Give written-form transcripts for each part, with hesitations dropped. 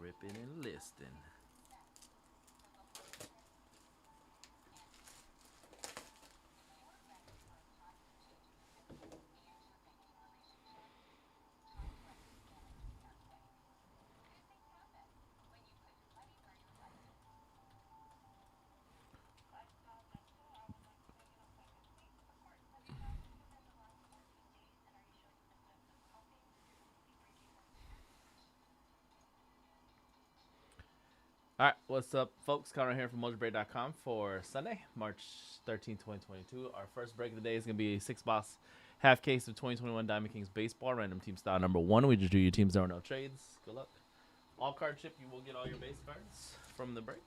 Ripping and listing. All right, what's up, folks? Connor here from Mojobreak.com for Sunday, March 13th, 2022. Our first break of the day is going to be a 6-box half case of 2021 Diamond Kings Baseball, random team style number 1. We just do your teams, there are no trades. Good luck. All card chip, you will get all your base cards from the break.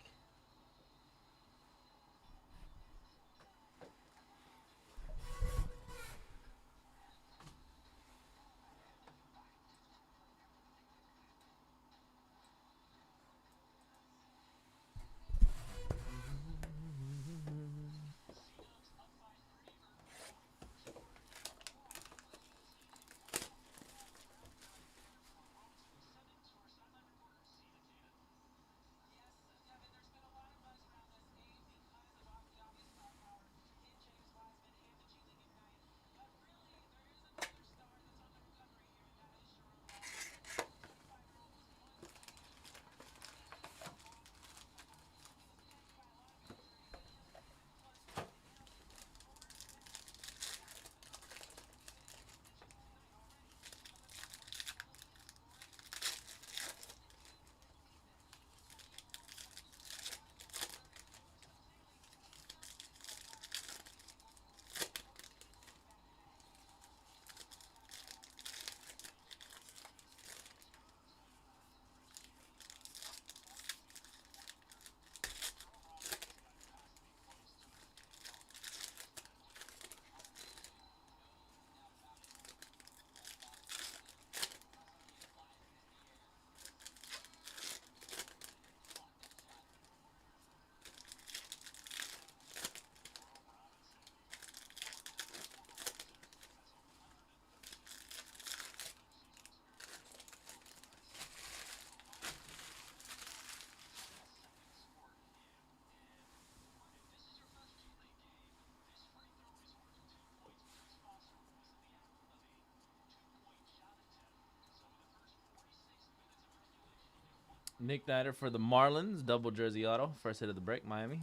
Nick Snyder for the Marlins, double jersey auto. First hit of the break, Miami.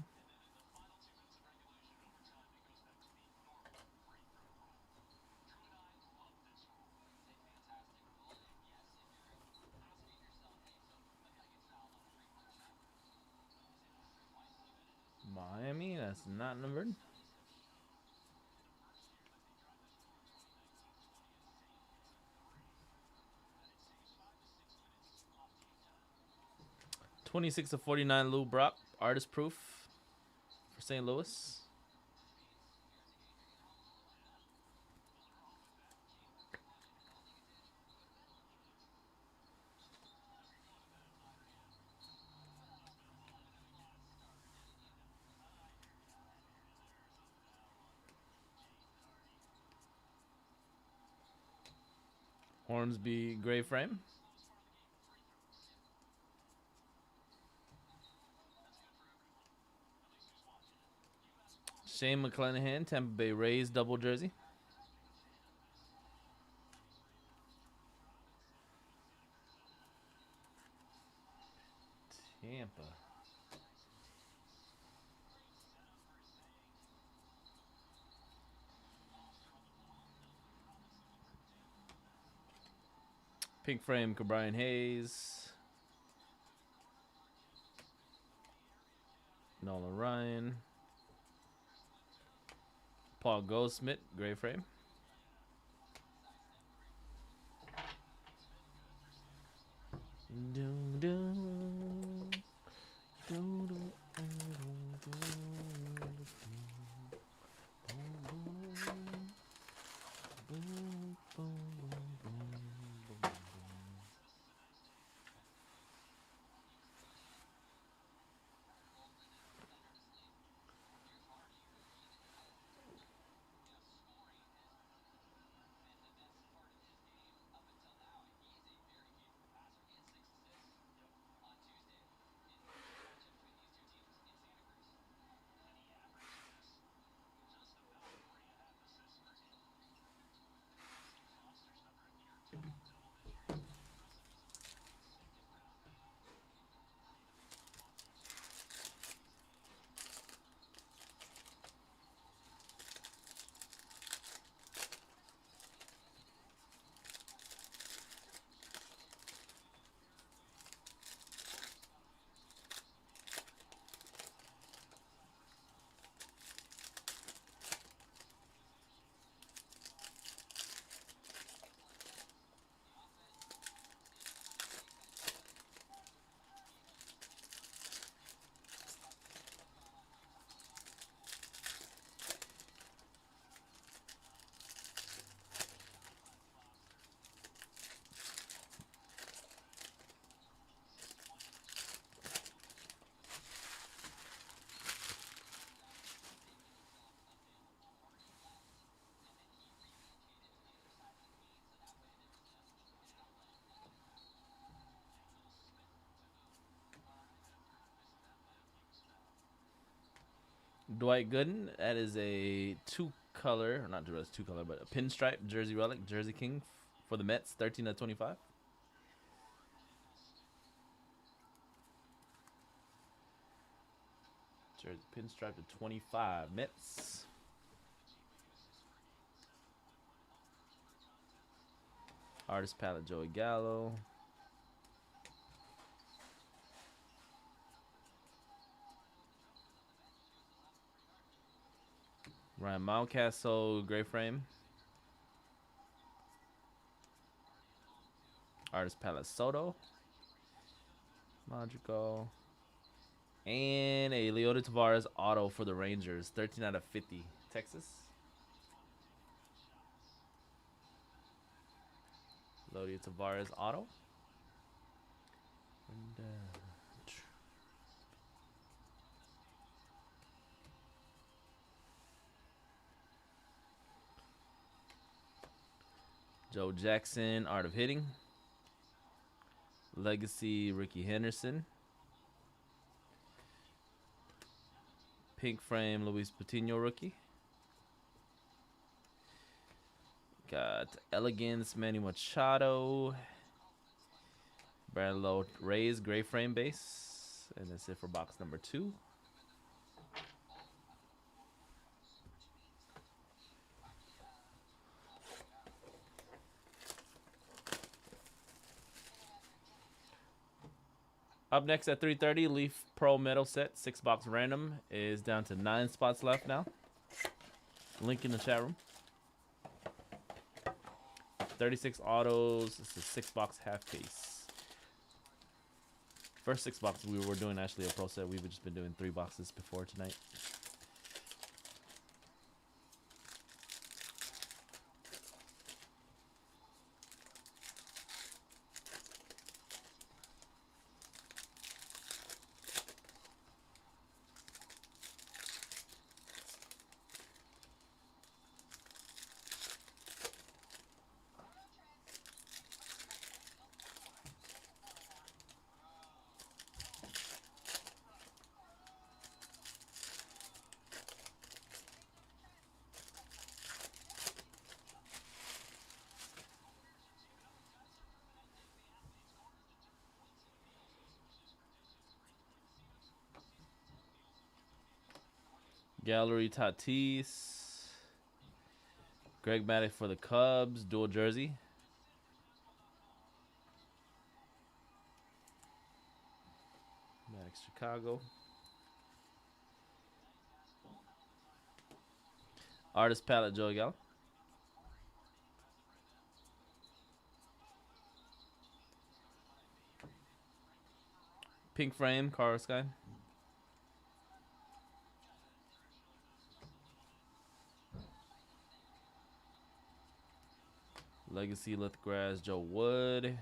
Miami, that's not numbered. /49 Lou Brock, artist proof for St. Louis. Hornsby gray frame. Shane McClanahan, Tampa Bay Rays double jersey. Tampa. Pink frame, Brian Hayes. Nolan Ryan. Paul Goldsmith, gray frame. Dwight Gooden. That is a two-color, or not two-color, but a pinstripe jersey relic, Jersey King for the Mets, 13/25. Jersey pinstripe to 25, Mets. Artist palette, Joey Gallo. Ryan Mountcastle, gray frame. Artist palette, Soto. Magical. And a Leota Tavares auto for the Rangers, 13/50, Texas. Leota Tavares auto. And, Joe Jackson, Art of Hitting. Legacy, Ricky Henderson. Pink frame, Luis Patino rookie. Got Elegance, Manny Machado. Barlow Rays, gray frame base. And that's it for box number 2. Up next at 3:30, Leaf Pro Metal Set, 6-box random, is down to 9 spots left now. Link in the chat room. 36 autos. It's a 6-box half case. First 6 boxes we were doing actually a pro set. We've just been doing 3 boxes before tonight. Gallery Tatis. Greg Maddux for the Cubs, dual jersey. Maddux Chicago. Artist palette, Joey Gallo. Pink frame, Carlos Sky. Legacy Lithgrass, Joe Wood.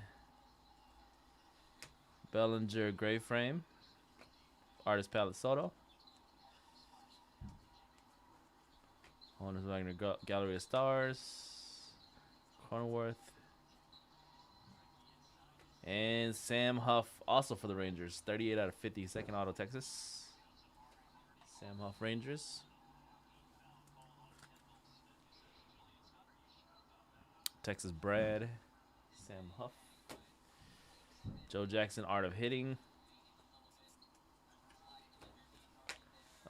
Bellinger, gray frame. Artist palette, Soto. Honors Wagner, Gallery of Stars. Cronenworth. And Sam Huff, also for the Rangers. 38/50, second auto, Texas. Sam Huff, Rangers. Texas Brad. Sam Huff. Joe Jackson, Art of Hitting.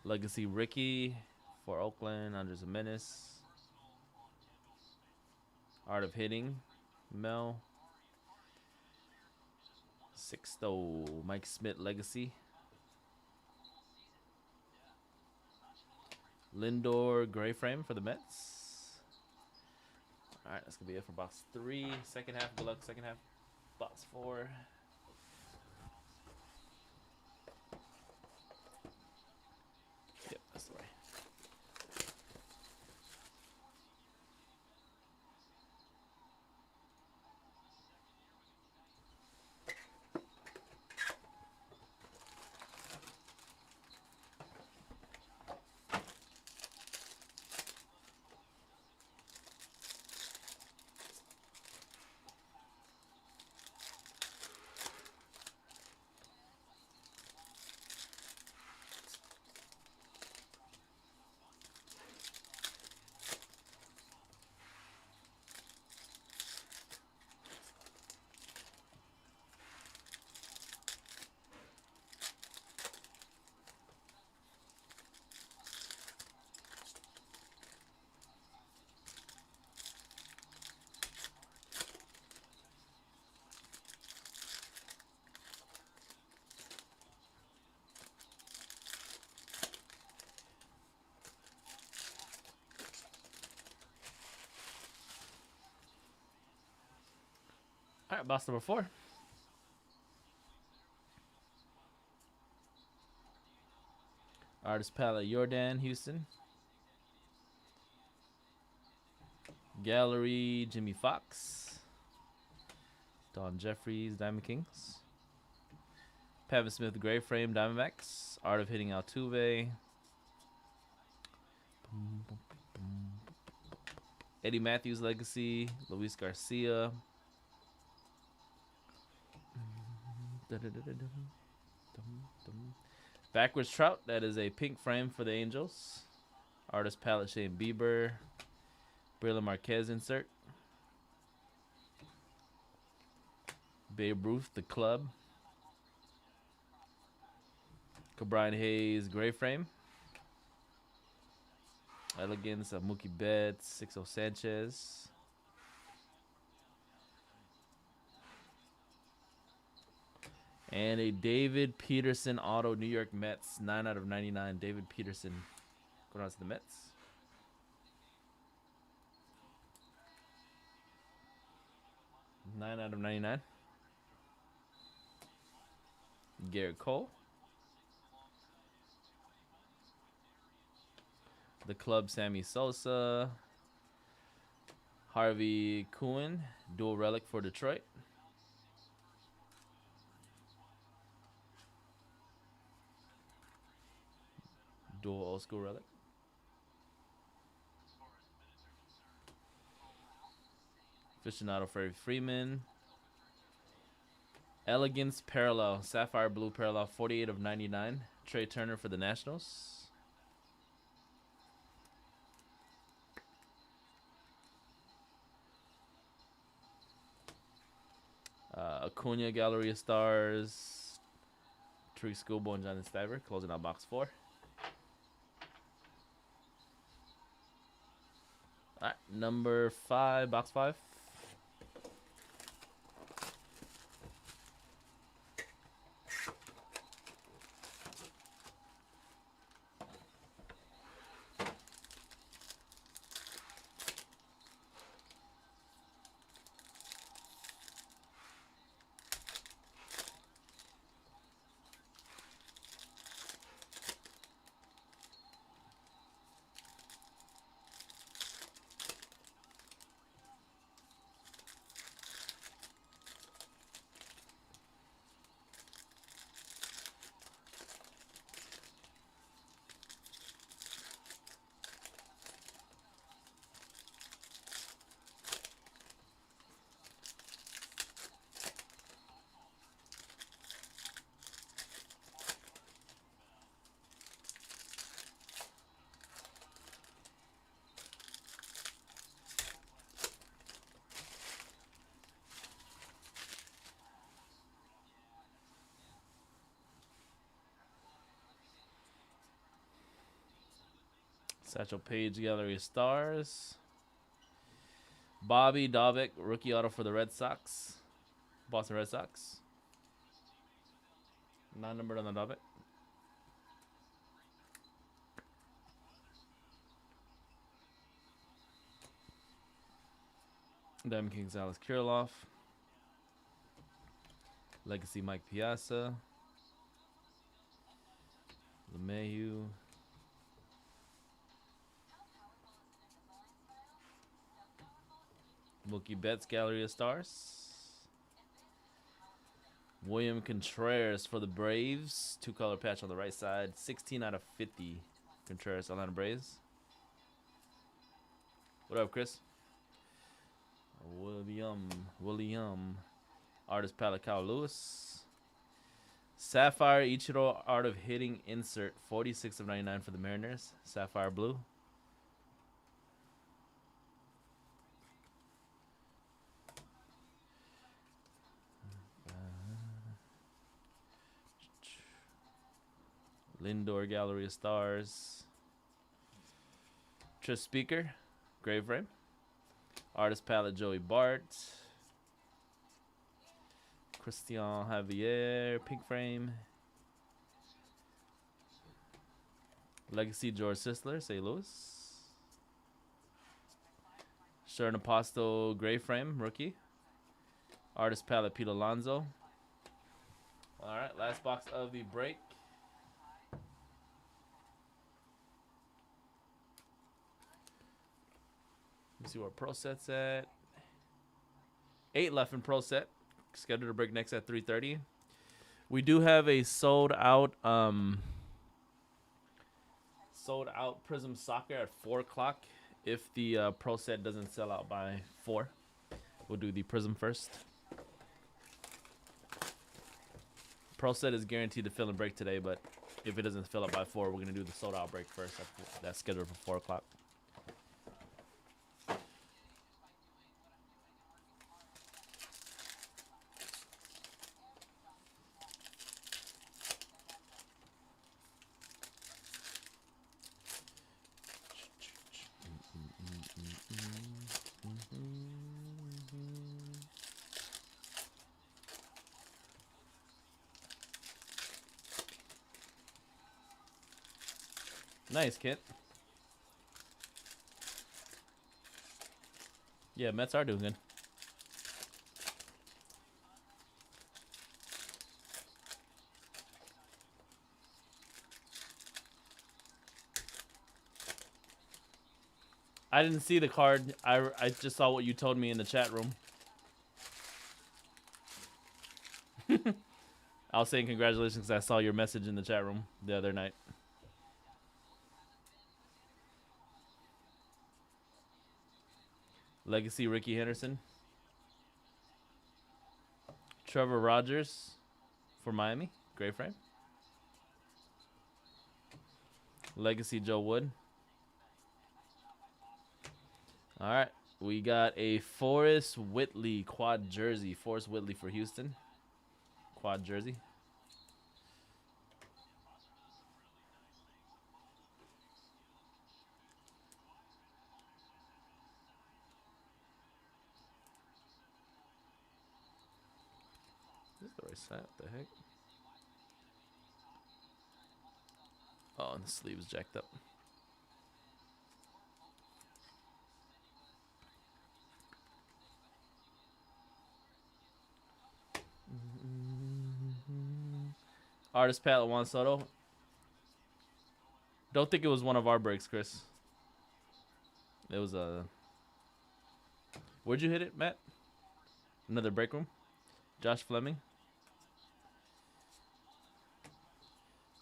Legacy Ricky for Oakland, Andres Jimenez. Art of Hitting, Mel. Sixto, Mike Smith, Legacy. Lindor, gray frame for the Mets. All right, that's going to be it for box 3. Second half, good luck, second half. Box 4. Yep, that's the way. All right, box number 4. Artist palette Jordan Houston. Gallery Jimmy Fox. Don Jeffries Diamond Kings. Pavin Smith Gray Frame Diamondbacks. Art of Hitting Altuve. Eddie Matthews Legacy. Luis Garcia. Backwards Trout. That is a pink frame for the Angels. Artist palette Shane Bieber. Braylon Marquez insert. Babe Ruth, the club. Brian Hayes gray frame. Elegance of Mookie Betts. 6-0 Sanchez. And a David Peterson auto New York Mets. 9/99. David Peterson. Going on to the Mets. $9/99. Garrett Cole. The club Sammy Sosa. Harvey Kuhn. Dual relic for Detroit. Dual old school relic. Aficionado Freddie Freeman. Elegance Parallel. Sapphire Blue Parallel. 48/99. Trey Turner for the Nationals. Acuna Gallery of Stars. Tariq Schoolboy and Jonathan Stiver. Closing out box 4. All right, number 5, box 5. Satchel Paige Gallery of Stars. Bobby Dalbec, rookie auto for the Red Sox. Boston Red Sox. Non-numbered on the Dalbec. Diamond Kings Alex Kirilloff. Legacy Mike Piazza. LeMahieu. Mookie Betts Gallery of Stars. William Contreras for the Braves. 2-color patch on the right side. 16/50. Contreras, Atlanta Braves. What up, Chris? William. Artist palette Kyle Lewis. Sapphire Ichiro Art of Hitting insert. 46/99 for the Mariners. Sapphire Blue. Lindor Gallery of Stars. Tris Speaker, gray frame. Artist palette Joey Bart. Christian Javier, pink frame. Legacy George Sisler, St. Louis. Sharon Apostle, gray frame, rookie. Artist palette, Pete Alonso. All right, last box of the break. Let's see where Pro Set's at. 8 left in Pro Set. Scheduled to break next at 3:30. We do have a sold out Prism Soccer at 4 o'clock. If the Pro Set doesn't sell out by 4, we'll do the Prism first. Pro Set is guaranteed to fill and break today, but if it doesn't fill up by 4, we're gonna do the sold out break first. That's scheduled for 4 o'clock. Nice, Kit. Yeah, Mets are doing good. I didn't see the card. I just saw what you told me in the chat room. I was saying congratulations because I saw your message in the chat room the other night. Legacy Ricky Henderson. Trevor Rogers for Miami. Gray frame. Legacy Joe Wood. All right. We got a Forrest Whitley quad jersey. Forrest Whitley for Houston. Quad jersey. This is the right side. What the heck? Oh, and the sleeve is jacked up. Artist palette, Juan Soto. Don't think it was one of our breaks, Chris. It was a. Where'd you hit it, Matt? Another break room. Josh Fleming.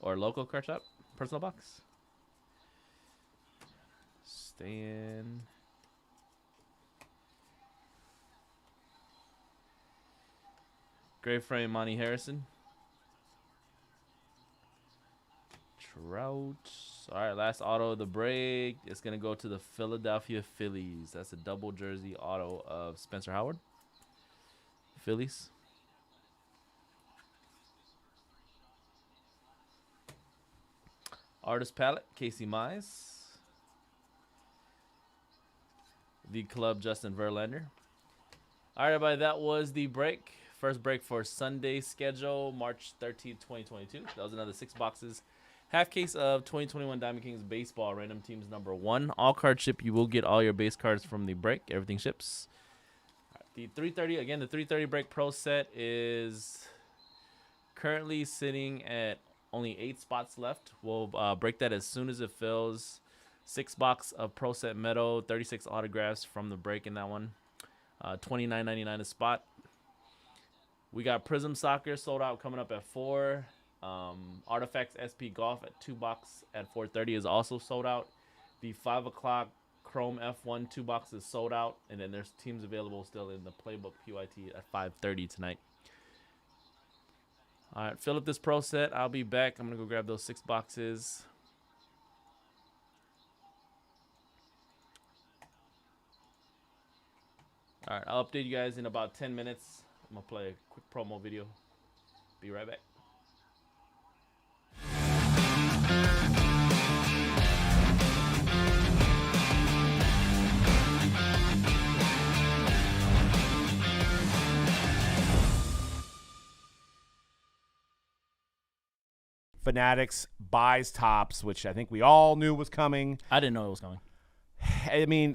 Or local card shop. Personal box. Stan. Gray frame, Monty Harrison. Trout. All right, last auto of the break. It's going to go to the Philadelphia Phillies. That's a double jersey auto of Spencer Howard. Phillies. Artist palette, Casey Mize. The club, Justin Verlander. All right, everybody, that was the break. First break for Sunday schedule, March 13th, 2022. That was another 6 boxes. Half case of 2021 Diamond Kings Baseball, random teams number 1. All card ship. You will get all your base cards from the break. Everything ships. The 330, again, the 330 break pro set is currently sitting at only 8 spots left. We'll break that as soon as it fills. 6 box of pro set metal, 36 autographs from the break in that one. $29.99 a spot. We got Prism Soccer sold out coming up at 4. Artifacts SP Golf at 2 box at 4:30 is also sold out. The 5 o'clock Chrome F1 2 boxes sold out, and then there's teams available still in the Playbook PYT at 5:30 tonight. All right, fill up this pro set. I'll be back. I'm gonna go grab those 6 boxes. All right, I'll update you guys in about 10 minutes. I'm gonna play a quick promo video. Be right back. Fanatics buys Topps, which I think we all knew was coming. I didn't know it was coming. I mean,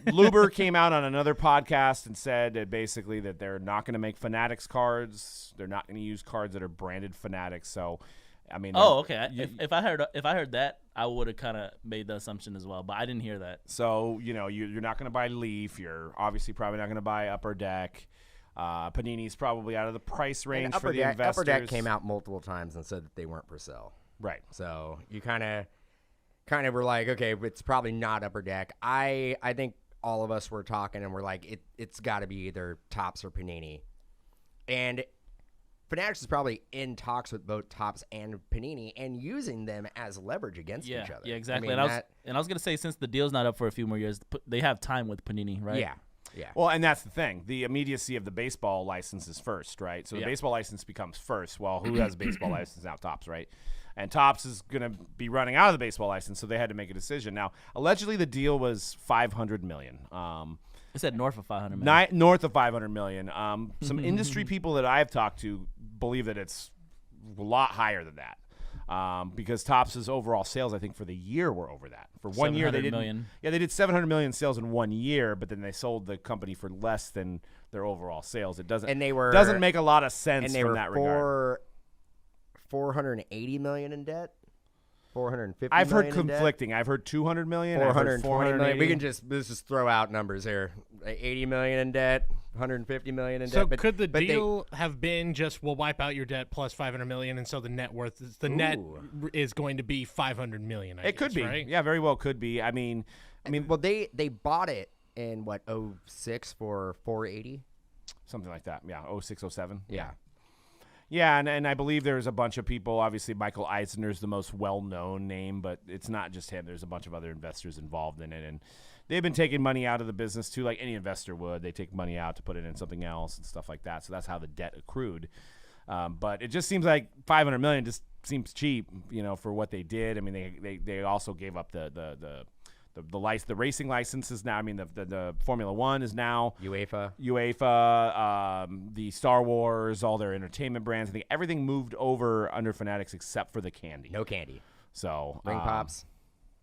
Luber came out on another podcast and said that basically that they're not going to make Fanatics cards. They're not going to use cards that are branded Fanatics. So, I mean, okay. If I heard that, I would have kind of made the assumption as well, but I didn't hear that. So you're not going to buy Leaf. You're obviously probably not going to buy Upper Deck. Panini's probably out of the price range for the investors. Upper Deck came out multiple times and said that they weren't for sale. Right. So you kind of were like, okay, it's probably not Upper Deck. I think all of us were talking and we're like, it's got to be either Topps or Panini. And Fanatics is probably in talks with both Topps and Panini and using them as leverage against each other. Yeah, exactly. I mean, and I was going to say, since the deal's not up for a few more years, they have time with Panini, right? Yeah. Yeah. Well, and that's the thing. The immediacy of the baseball license is first, right? So the baseball license becomes first. Well, who has a baseball license now? Topps, right? And Topps is going to be running out of the baseball license, so they had to make a decision. Now, allegedly, the deal was $500 million. It said north of $500 million. North of $500 million. Some industry people that I've talked to believe that it's a lot higher than that. Because Topps' overall sales, I think, for the year were over that. For 1 year, they did million. Yeah, they did 700 million sales in 1 year, but then they sold the company for less than their overall sales. It doesn't make a lot of sense from that regard. $480 million in debt. 450. I've heard conflicting. I've heard 200 million. 420 million. We can let's just throw out numbers here. 80 million in debt. 150 million in debt. So could the deal have been just we'll wipe out your debt plus 500 million, and so the net net is going to be 500 million? It could be, right? Yeah, very well could be. I mean, well, they bought it in what 06 for 480, something like that. Yeah, 06, 07. Yeah. Yeah, and I believe there's a bunch of people. Obviously, Michael Eisner's the most well-known name, but it's not just him. There's a bunch of other investors involved in it, and they've been taking money out of the business too, like any investor would. They take money out to put it in something else and stuff like that. So that's how the debt accrued. But it just seems like $500 million just seems cheap, for what they did. I mean, they also gave up the racing licenses now. I mean, the Formula One is now UEFA, the Star Wars, all their entertainment brands. I think everything moved over under Fanatics except for the candy. No candy. So Ring Pops.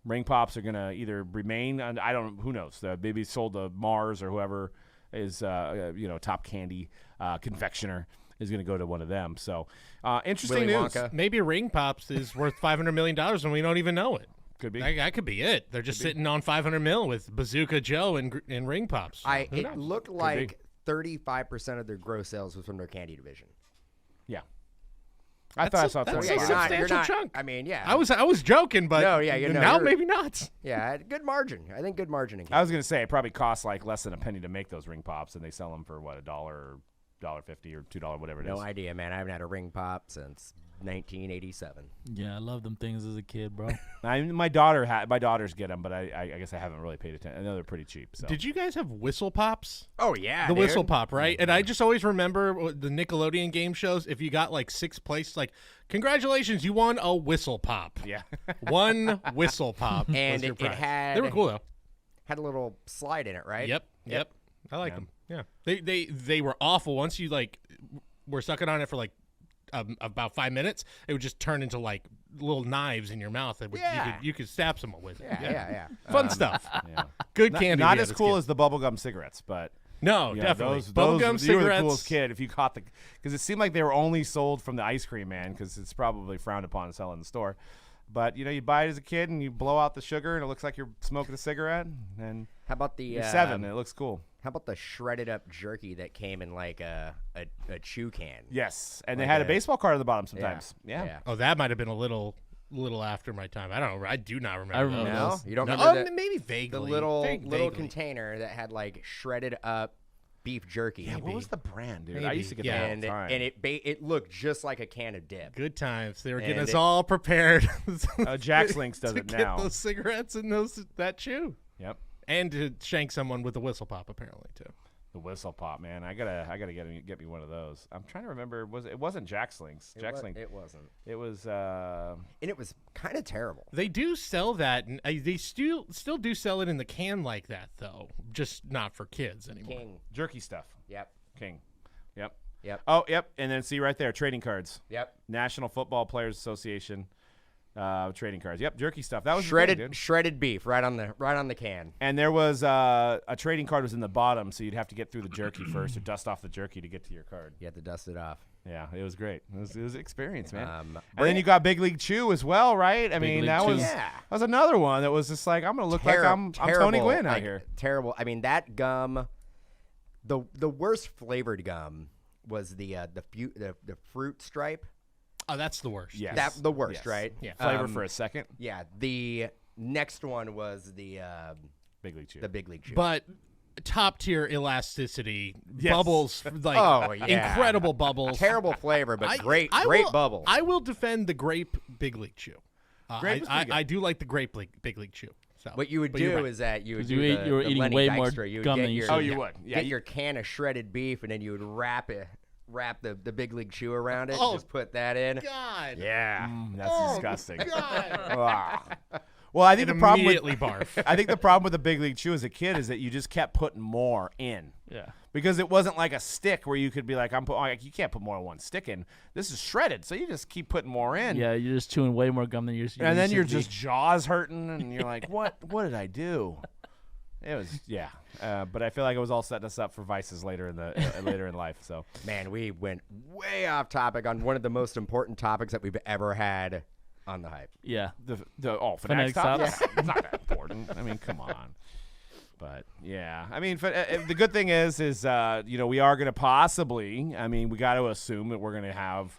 Ring Pops are gonna either remain. I don't. Who knows? Maybe sold to Mars or whoever is top candy confectioner is going to go to one of them. So interesting Willy news. Wonka. Maybe Ring Pops is worth $500 million and we don't even know it. Could be. That could be it. They're just sitting on $500 million with Bazooka Joe and Ring Pops. It looked like 35% of their gross sales was from their candy division. Yeah. I thought I saw that's 35. a substantial chunk. I mean, yeah. I was joking, but now maybe not. Yeah, good margin. I think good margin in candy. I was going to say it probably costs like less than a penny to make those Ring Pops, and they sell them for what, $1 or $1.50 or $2, whatever it is. No idea, man. I haven't had a Ring Pop since 1987. Yeah, I love them things as a kid, bro. My daughters get them, but I guess I haven't really paid attention. I know they're pretty cheap. So. Did you guys have Whistle Pops? Oh yeah, the dude. Whistle Pop, right? And I just always remember the Nickelodeon game shows. If you got like 6th place, like congratulations, you won a Whistle Pop. Yeah, one Whistle Pop, and it had they were cool though. Had a little slide in it, right? Yep. I like them. Yeah, they were awful. Once you were sucking on it for about 5 minutes, it would just turn into like little knives in your mouth. You could stab someone with it. Yeah. Fun stuff. Yeah. Good candy. Not as cool as the bubblegum cigarettes, but no, definitely. Bubblegum cigarettes. You were the coolest kid if you caught because it seemed like they were only sold from the ice cream man because it's probably frowned upon to sell in the store. But you buy it as a kid and you blow out the sugar and it looks like you're smoking a cigarette. And how about you're 7 and it looks cool. How about the shredded up jerky that came in like a chew can? Yes, and they had a baseball card on the bottom sometimes. Yeah. Oh, that might have been a little after my time. I don't know. I do not remember. I remember those. You don't remember maybe vaguely. The little container that had like shredded up beef jerky. Yeah, what was the brand, dude? Maybe. I used to get that all the time. And it looked just like a can of dip. Good times. They were getting us all prepared. Jack's Links does to it get now. Those cigarettes and that chew. Yep. And to shank someone with a Whistle Pop, apparently too. The Whistle Pop, man. I gotta get me one of those. I'm trying to remember. It wasn't Jack's Links? It wasn't. It was. And it was kind of terrible. They do sell that, and they still do sell it in the can like that, though. Just not for kids anymore. King. Jerky stuff. Yep. King. Yep. Yep. Oh, yep. And then see right there, trading cards. Yep. National Football Players Association. trading cards. Yep, jerky stuff. That was shredded beef right on the can. And there was a trading card was in the bottom, so you'd have to get through the jerky first or dust off the jerky to get to your card. You have to dust it off. Yeah, it was great. It was an experience, man. And then you got Big League Chew as well, right? I mean, that was another one that was just like, I'm going to look like I'm Tony Gwynn out here. Terrible. I mean, that gum, the worst flavored gum was the fruit stripe. Oh, that's the worst. Yes. The worst, right? Yeah. Flavor for a second. Yeah. The next one was the Big League Chew. The Big League Chew. But top tier elasticity, bubbles, like incredible bubbles. Terrible flavor, but great bubbles. I will defend the grape Big League Chew. I do like the grape Big League Chew. So, what you would do is that you would you were eating Lenny way Dykstra. more You would gum get than you your, should. You would. Yeah, get your can of shredded beef, and then you would wrap the Big League Chew around it. Oh, and just put that in. God. Yeah. That's disgusting. God. Well, I think the problem with barf. I think the problem with the Big League Chew as a kid is that you just kept putting more in. Yeah. Because it wasn't like a stick where you could be like, you can't put more than one stick in. This is shredded, so you just keep putting more in. Yeah, you're just chewing way more gum than you're. And then your just jaws hurting, and you're like, what did I do? It was but I feel like it was all setting us up for vices later in life. So man, we went way off topic on one of the most important topics that we've ever had on the hype. Yeah. The Fanatics Fanatics top? tops? Yeah, it's not that important. I mean, come on. But yeah, I mean, the good thing is we are going to possibly. I mean, we got to assume that we're going to have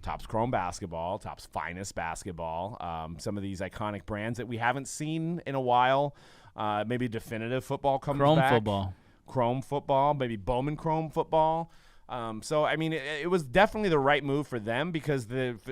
Topps Chrome basketball, Topps Finest basketball, some of these iconic brands that we haven't seen in a while. Maybe Definitive football comes back. Chrome football, maybe Bowman Chrome football. So, I mean, it was definitely the right move for them because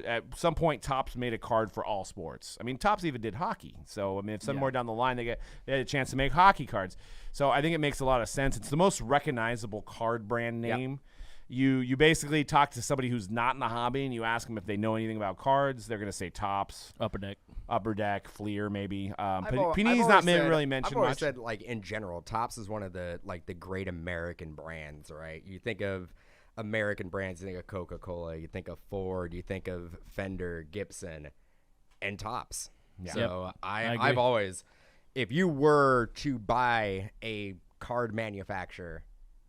at some point Topps made a card for all sports. I mean, Topps even did hockey. So, I mean, if somewhere down the line they had a chance to make hockey cards. So, I think it makes a lot of sense. It's the most recognizable card brand name. Yep. You basically talk to somebody who's not in the hobby and you ask them if they know anything about cards. They're going to say Topps. Upper Deck, Fleer, maybe. Panini's not really mentioned I've always much. said, like, in general, Topps is one of the great American brands, right? You think of American brands, you think of Coca-Cola, you think of Ford, you think of Fender, Gibson, and Topps. Yeah. So I've always, if you were to buy a card manufacturer,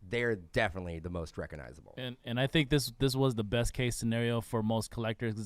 they're definitely the most recognizable. And I think this was the best case scenario for most collectors.